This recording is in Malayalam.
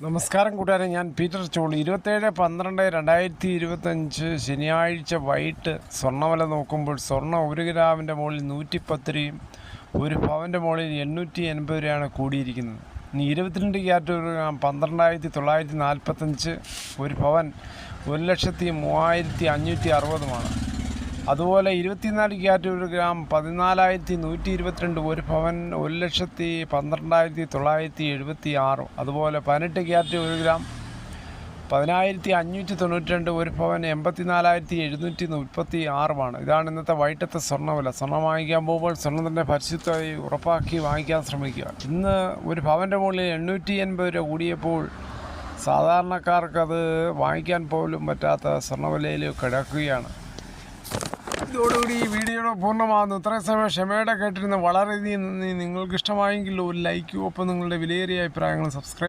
നമസ്കാരം കൂട്ടുകാരെ, ഞാൻ പീറ്റർ ചോളി. 27/12/2025 ശനിയാഴ്ച വൈകിട്ട് സ്വർണ്ണവില നോക്കുമ്പോൾ സ്വർണ്ണം 1 ഗ്രാമിൻ്റെ മുകളിൽ 110 രൂപയും 1 പവൻ്റെ മുകളിൽ 880 രൂപയാണ് കൂടിയിരിക്കുന്നത്. ഇനി 22 ക്യാരറ്റ് 1 ഗ്രാം 12,945, 1 പവൻ 1,03,560. അതുപോലെ 24 ക്യാരറ്റ് 1 ഗ്രാം 14,122, 1 പവൻ 1,12,976. അതുപോലെ 18 ക്യാരറ്റ് 1 ഗ്രാം 10,592, 1 പവൻ 84,736. ഇതാണ് ഇന്നത്തെ വൈകിട്ടത്തെ സ്വർണ്ണവില. സ്വർണ്ണം വാങ്ങിക്കാൻ പോകുമ്പോൾ സ്വർണ്ണത്തിൻ്റെ പരിശുദ്ധമായി ഉറപ്പാക്കി വാങ്ങിക്കാൻ ശ്രമിക്കുക. ഇന്ന് 1 പവൻ്റെ മുകളിൽ 880 രൂപ കൂടിയപ്പോൾ സാധാരണക്കാർക്കത് വാങ്ങിക്കാൻ പോലും പറ്റാത്ത സ്വർണ്ണവിലയിൽ കിടക്കുകയാണ്. ഇതോടുകൂടി ഈ വീഡിയോ പൂർണ്ണമാകുന്നു. ഇത്രയും സമയം ക്ഷമയോടെ കേട്ടിരുന്ന വളരെയധികം നന്ദി. നിങ്ങൾക്ക് ഇഷ്ടമായെങ്കിൽ ഒരു ലൈക്കും ഒപ്പം നിങ്ങളുടെ വിലയേറിയ അഭിപ്രായങ്ങൾ സബ്സ്ക്രൈബ്